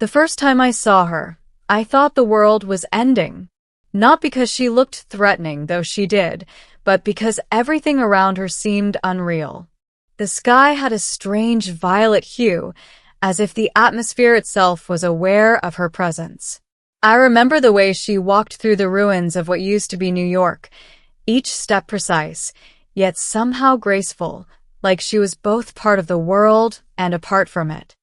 The first time I saw her, I thought the world was ending. Not because she looked threatening, though she did, but because everything around her seemed unreal. The sky had a strange violet hue, as if the atmosphere itself was aware of her presence. I remember the way she walked through the ruins of what used to be New York, each step precise, yet somehow graceful, like she was both part of the world and apart from it.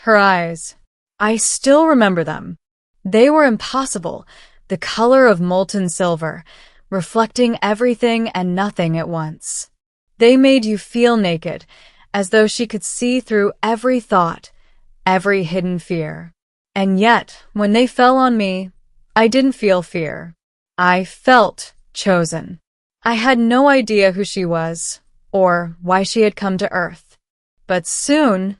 Her eyes. I still remember them. They were impossible, the color of molten silver, reflecting everything and nothing at once. They made you feel naked, as though she could see through every thought, every hidden fear. And yet, when they fell on me, I didn't feel fear. I felt chosen. I had no idea who she was, or why she had come to Earth. But soon,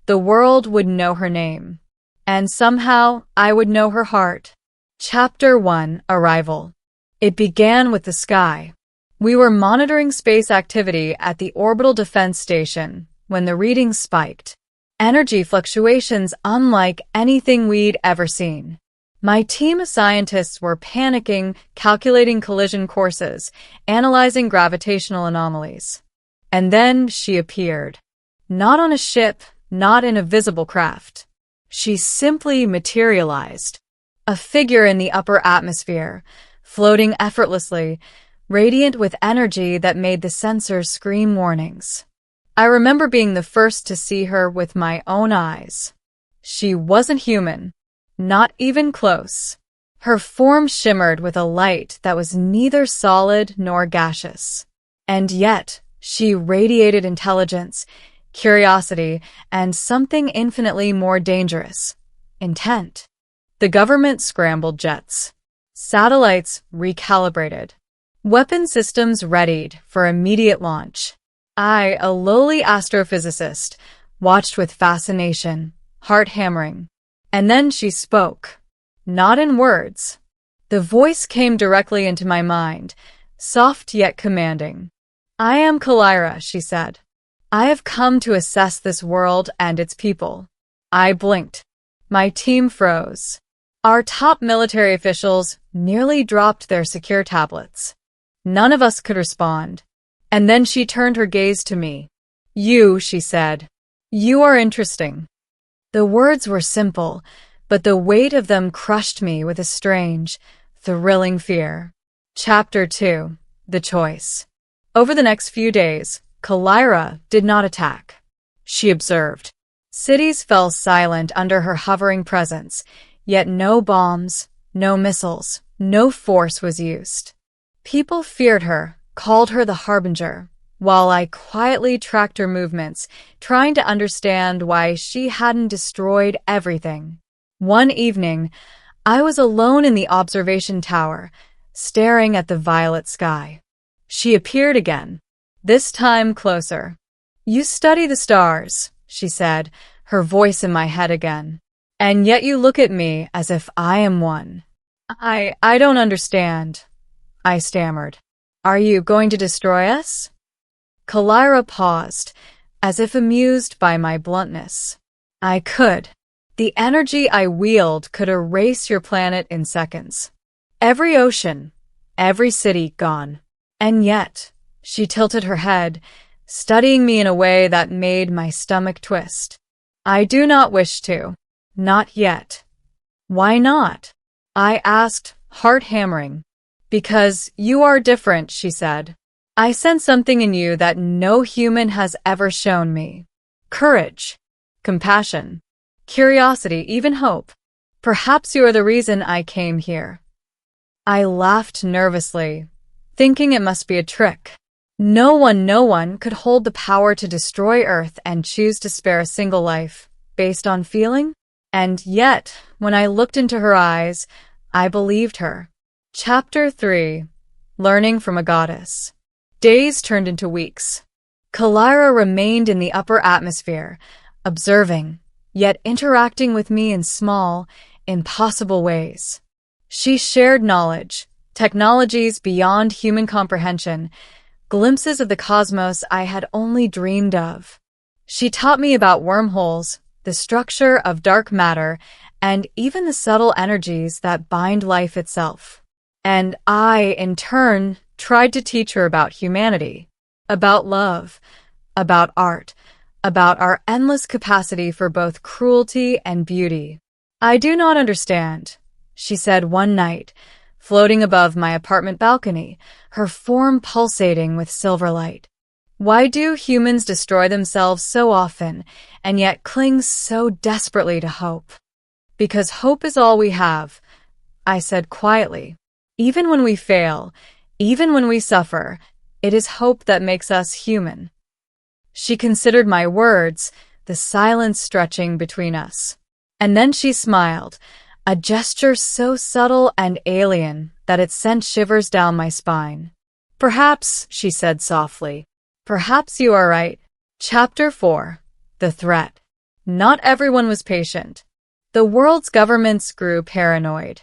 the world would know her name. And somehow, I would know her heart. Chapter 1: Arrival. It began with the sky. We were monitoring space activity at the Orbital Defense Station when the readings spiked. Energy fluctuations unlike anything we'd ever seen. My team of scientists were panicking, calculating collision courses, analyzing gravitational anomalies. And then she appeared. Not on a ship, not in a visible craft. She simply materialized. A figure in the upper atmosphere, floating effortlessly, radiant with energy that made the sensors scream warnings. I remember being the first to see her with my own eyes. She wasn't human, not even close. Her form shimmered with a light that was neither solid nor gaseous. And yet, she radiated intelligence, curiosity, and something infinitely more dangerous: intent. The government scrambled jets. Satellites recalibrated. Weapon systems readied for immediate launch. I, a lowly astrophysicist, watched with fascination, heart hammering. And then she spoke. Not in words. The voice came directly into my mind, soft yet commanding. "I am Kalira," she said. "I have come to assess this world and its people." I blinked. My team froze. Our top military officials nearly dropped their secure tablets. None of us could respond. And then she turned her gaze to me. "You," she said. "You are interesting." The words were simple, but the weight of them crushed me with a strange, thrilling fear. Chapter 2: The Choice. Over the next few days, Kalira did not attack. She observed. Cities fell silent under her hovering presence, yet no bombs, no missiles, no force was used. People feared her, called her the Harbinger, while I quietly tracked her movements, trying to understand why she hadn't destroyed everything. One evening, I was alone in the observation tower, staring at the violet sky. She appeared again, this time closer. "You study the stars," she said, her voice in my head again. "And yet you look at me as if I am one." I don't understand," I stammered. "Are you going to destroy us?" Kalira paused, as if amused by my bluntness. "I could. The energy I wield could erase your planet in seconds. Every ocean, every city gone. And yet," she tilted her head, studying me in a way that made my stomach twist. "I do not wish to. Not yet." "Why not?" I asked, heart hammering. "Because you are different," she said. "I sense something in you that no human has ever shown me. Courage, compassion, curiosity, even hope. Perhaps you are the reason I came here." I laughed nervously, thinking it must be a trick. No one could hold the power to destroy Earth and choose to spare a single life, based on feeling? And yet, when I looked into her eyes, I believed her. Chapter 3: Learning from a Goddess. Days turned into weeks. Kalira remained in the upper atmosphere, observing, yet interacting with me in small, impossible ways. She shared knowledge, technologies beyond human comprehension, glimpses of the cosmos I had only dreamed of. She taught me about wormholes, the structure of dark matter, and even the subtle energies that bind life itself. And I, in turn, tried to teach her about humanity, about love, about art, about our endless capacity for both cruelty and beauty. "I do not understand," she said one night, floating above my apartment balcony, her form pulsating with silver light. "Why do humans destroy themselves so often and yet cling so desperately to hope?" "Because hope is all we have," I said quietly. "Even when we fail, even when we suffer, it is hope that makes us human." She considered my words, the silence stretching between us. And then she smiled, a gesture so subtle and alien that it sent shivers down my spine. "Perhaps," she said softly, "perhaps you are right." Chapter 4. The Threat. Not everyone was patient. The world's governments grew paranoid.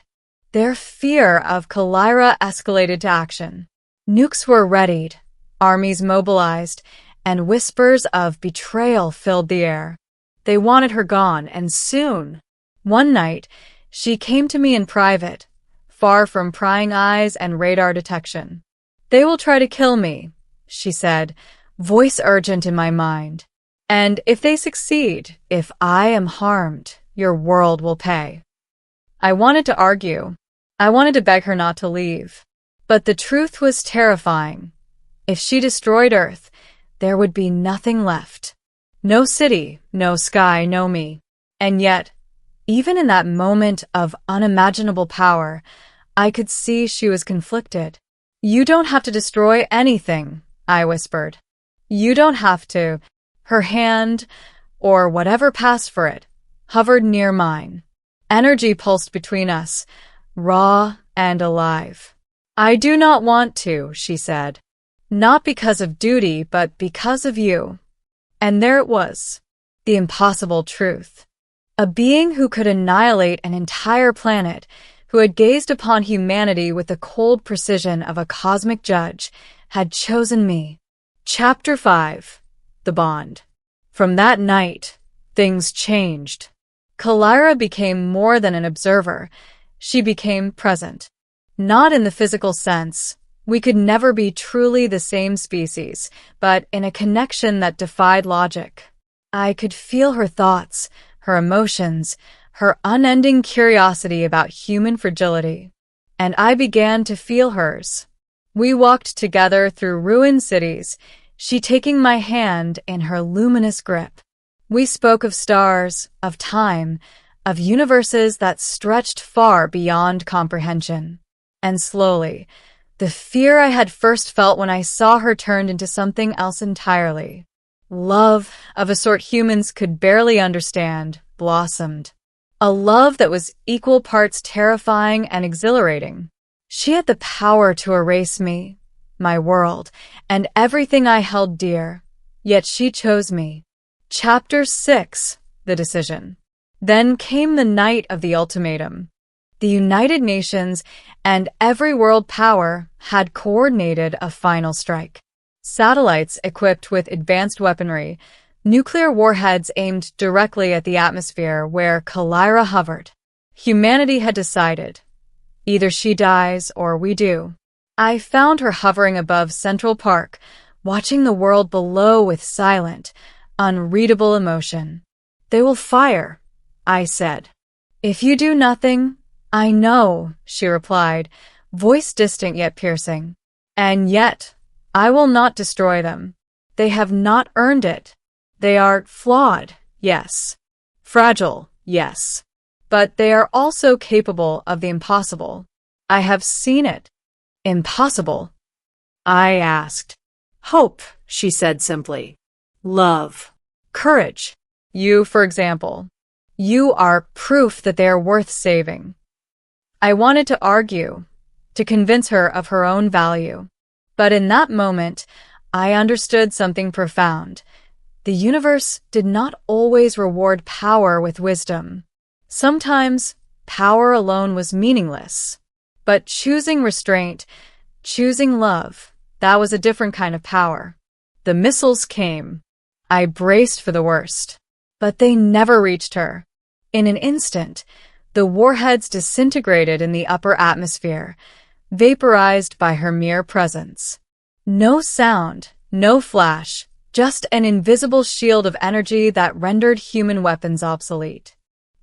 Their fear of Kalira escalated to action. Nukes were readied, armies mobilized, and whispers of betrayal filled the air. They wanted her gone, and soon. One night, she came to me in private, far from prying eyes and radar detection. "They will try to kill me," she said, voice urgent in my mind. "And if they succeed, if I am harmed, your world will pay." I wanted to argue. I wanted to beg her not to leave. But the truth was terrifying. If she destroyed Earth, there would be nothing left. No city, no sky, no me. And yet, even in that moment of unimaginable power, I could see she was conflicted. "You don't have to destroy anything," I whispered. "You don't have to." Her hand, or whatever passed for it, hovered near mine. Energy pulsed between us, raw and alive. "I do not want to," she said. "Not because of duty, but because of you." And there it was, the impossible truth. A being who could annihilate an entire planet, who had gazed upon humanity with the cold precision of a cosmic judge, had chosen me. Chapter 5. The Bond. From that night, things changed. Kalira became more than an observer. She became present. Not in the physical sense. We could never be truly the same species, but in a connection that defied logic. I could feel her thoughts, her emotions, her unending curiosity about human fragility. And I began to feel hers. We walked together through ruined cities, she taking my hand in her luminous grip. We spoke of stars, of time, of universes that stretched far beyond comprehension. And slowly, the fear I had first felt when I saw her turned into something else entirely. Love, of a sort humans could barely understand, blossomed. A love that was equal parts terrifying and exhilarating. She had the power to erase me, my world, and everything I held dear, yet she chose me. Chapter 6. The Decision. Then came the night of the ultimatum. The United Nations and every world power had coordinated a final strike. Satellites equipped with advanced weaponry, nuclear warheads aimed directly at the atmosphere where Kalira hovered. Humanity had decided. Either she dies or we do. I found her hovering above Central Park, watching the world below with silent, unreadable emotion. "They will fire," I said. "If you do nothing." "I know," she replied, voice distant yet piercing. "And yet, I will not destroy them. They have not earned it. They are flawed, yes. Fragile, yes. But they are also capable of the impossible. I have seen it." "Impossible?" I asked. "Hope," she said simply. "Love. Courage. You, for example. You are proof that they are worth saving." I wanted to argue, to convince her of her own value. But in that moment, I understood something profound. The universe did not always reward power with wisdom. Sometimes, power alone was meaningless. But choosing restraint, choosing love, that was a different kind of power. The missiles came. I braced for the worst. But they never reached her. In an instant, The warheads disintegrated in the upper atmosphere, vaporized by her mere presence. No sound, no flash, just an invisible shield of energy that rendered human weapons obsolete.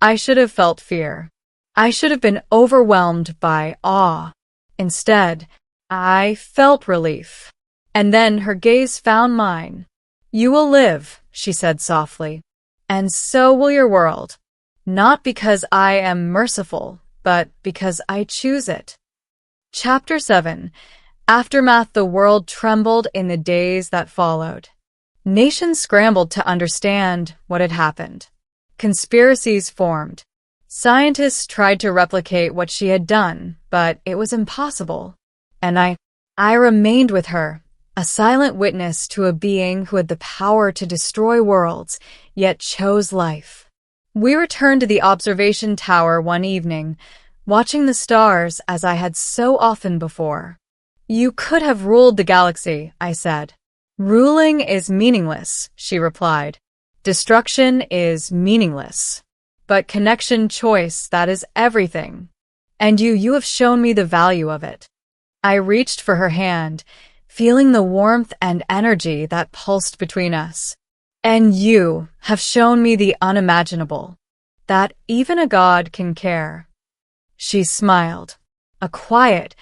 I should have felt fear. I should have been overwhelmed by awe. Instead, I felt relief. And then her gaze found mine. "You will live," she said softly. "And so will your world. Not because I am merciful, but because I choose it." Chapter 7. Aftermath. The world trembled in the days that followed. Nations scrambled to understand what had happened. Conspiracies formed. Scientists tried to replicate what she had done, but it was impossible. And I remained with her, a silent witness to a being who had the power to destroy worlds, yet chose life. We returned to the observation tower one evening, watching the stars as I had so often before. "You could have ruled the galaxy," I said. "Ruling is meaningless," she replied. "Destruction is meaningless. But connection, choice, that is everything. And you have shown me the value of it." I reached for her hand, feeling the warmth and energy that pulsed between us. "And you have shown me the unimaginable, that even a god can care." She smiled, a quiet,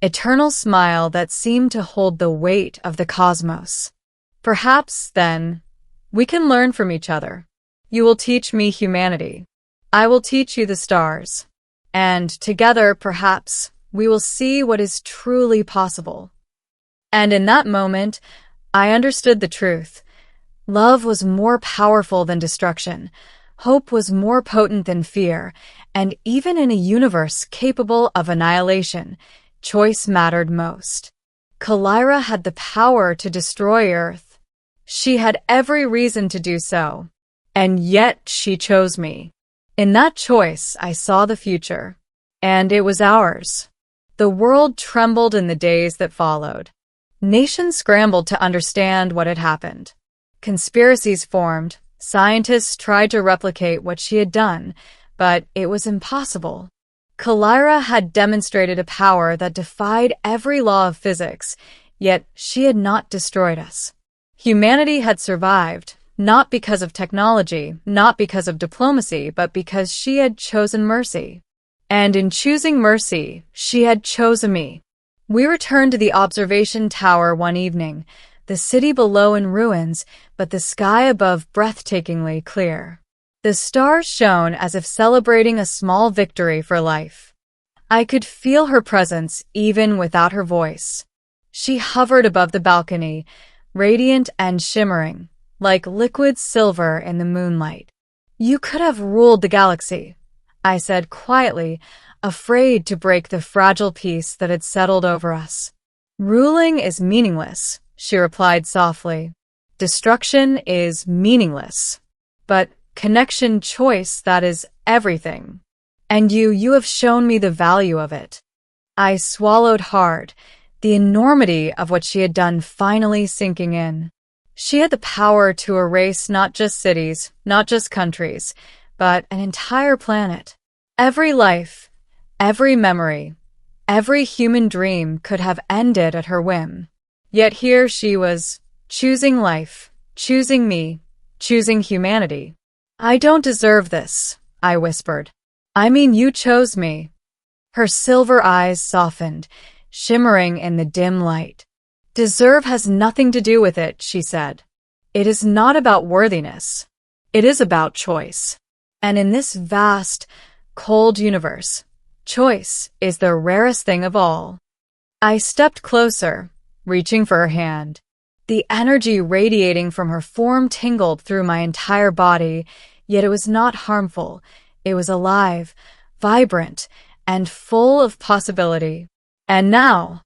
eternal smile that seemed to hold the weight of the cosmos. "Perhaps, then, we can learn from each other. You will teach me humanity. I will teach you the stars. And together, perhaps, we will see what is truly possible." And in that moment, I understood the truth. Love was more powerful than destruction. Hope was more potent than fear. And even in a universe capable of annihilation, choice mattered most. Kalira had the power to destroy Earth. She had every reason to do so. And yet she chose me. In that choice, I saw the future. And it was ours. The world trembled in the days that followed. Nations scrambled to understand what had happened. Conspiracies formed. Scientists tried to replicate what she had done, but it was impossible. Kalira had demonstrated a power that defied every law of physics, yet she had not destroyed us. Humanity had survived, not because of technology, not because of diplomacy, but because she had chosen mercy. And in choosing mercy, she had chosen me. We returned to the observation tower one evening, the city below in ruins, but the sky above breathtakingly clear. The stars shone as if celebrating a small victory for life. I could feel her presence even without her voice. She hovered above the balcony, radiant and shimmering, like liquid silver in the moonlight. "You could have ruled the galaxy," I said quietly, afraid to break the fragile peace that had settled over us. "Ruling is meaningless," she replied softly. "Destruction is meaningless. But connection, choice, that is everything. And you have shown me the value of it." I swallowed hard, the enormity of what she had done finally sinking in. She had the power to erase not just cities, not just countries, but an entire planet. Every life, every memory, every human dream could have ended at her whim. Yet here she was, choosing life, choosing me, choosing humanity. "I don't deserve this," I whispered. "I mean, you chose me." Her silver eyes softened, shimmering in the dim light. "Deserve has nothing to do with it," she said. "It is not about worthiness. It is about choice. And in this vast, cold universe, choice is the rarest thing of all." I stepped closer, reaching for her hand. The energy radiating from her form tingled through my entire body, yet it was not harmful. It was alive, vibrant, and full of possibility. "And now?"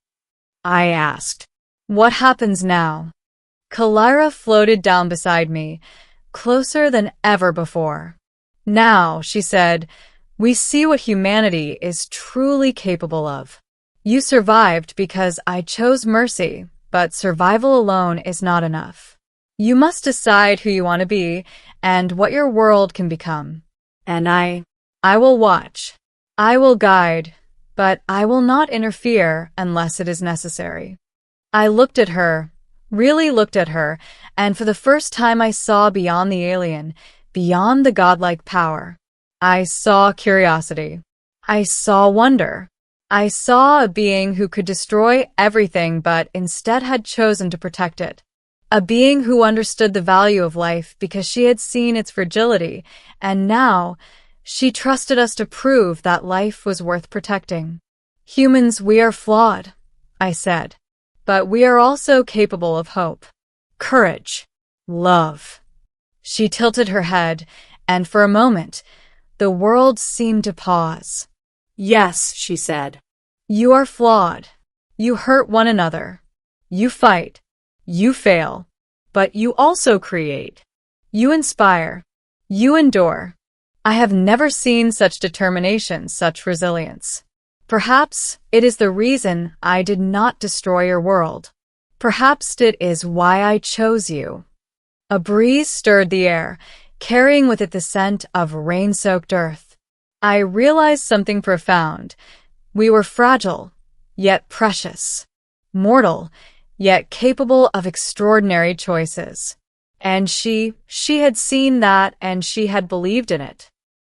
I asked. "What happens now?" Kalira floated down beside me, closer than ever before. "Now," she said, "we see what humanity is truly capable of. You survived because I chose mercy, but survival alone is not enough. You must decide who you want to be and what your world can become." And I will watch. I will guide, but I will not interfere unless it is necessary. I looked at her, really looked at her, and for the first time I saw beyond the alien, beyond the godlike power. I saw curiosity. I saw wonder. I saw a being who could destroy everything but instead had chosen to protect it. A being who understood the value of life because she had seen its fragility, and now she trusted us to prove that life was worth protecting. Humans, we are flawed, I said, but we are also capable of hope, courage, love. She tilted her head, and for a moment, the world seemed to pause. Yes, she said. You are flawed. You hurt one another. You fight. You fail. But you also create. You inspire. You endure. I have never seen such determination, such resilience. Perhaps it is the reason I did not destroy your world. Perhaps it is why I chose you. A breeze stirred the air, carrying with it the scent of rain-soaked earth. I realized something profound. We were fragile, yet precious. Mortal, yet capable of extraordinary choices. And she had seen that and she had believed in it.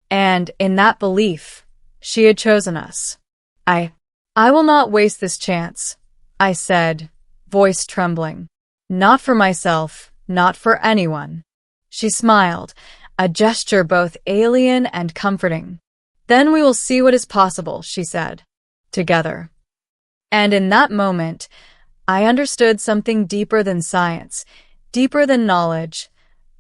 And in that belief, she had chosen us. I will not waste this chance, I said, voice trembling. Not for myself, not for anyone. She smiled, a gesture both alien and comforting. Then we will see what is possible, she said, together. And in that moment, I understood something deeper than science, deeper than knowledge.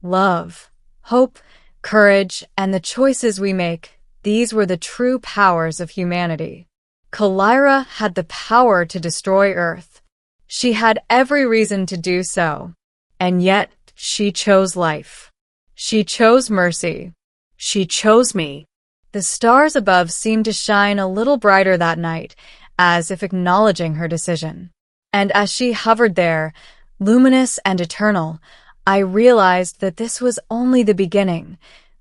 Love, hope, courage, and the choices we make, these were the true powers of humanity. Kalira had the power to destroy Earth. She had every reason to do so. And yet, she chose life. She chose mercy. She chose me. The stars above seemed to shine a little brighter that night, as if acknowledging her decision. And as she hovered there, luminous and eternal, I realized that this was only the beginning,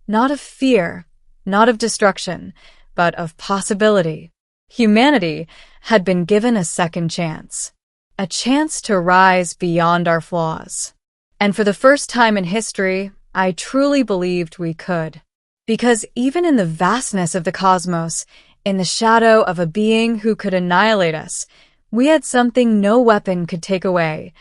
not of fear, not of destruction, but of possibility. Humanity had been given a second chance, a chance to rise beyond our flaws. And for the first time in history, I truly believed we could. Because even in the vastness of the cosmos, in the shadow of a being who could annihilate us, we had something no weapon could take away,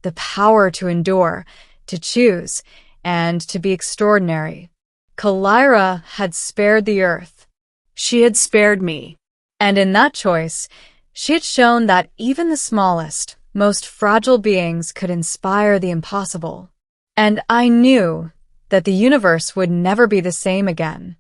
the power to endure, to choose, and to be extraordinary. Kalira had spared the earth. She had spared me. And in that choice, she had shown that even the smallest, most fragile beings could inspire the impossible. And I knew that the universe would never be the same again.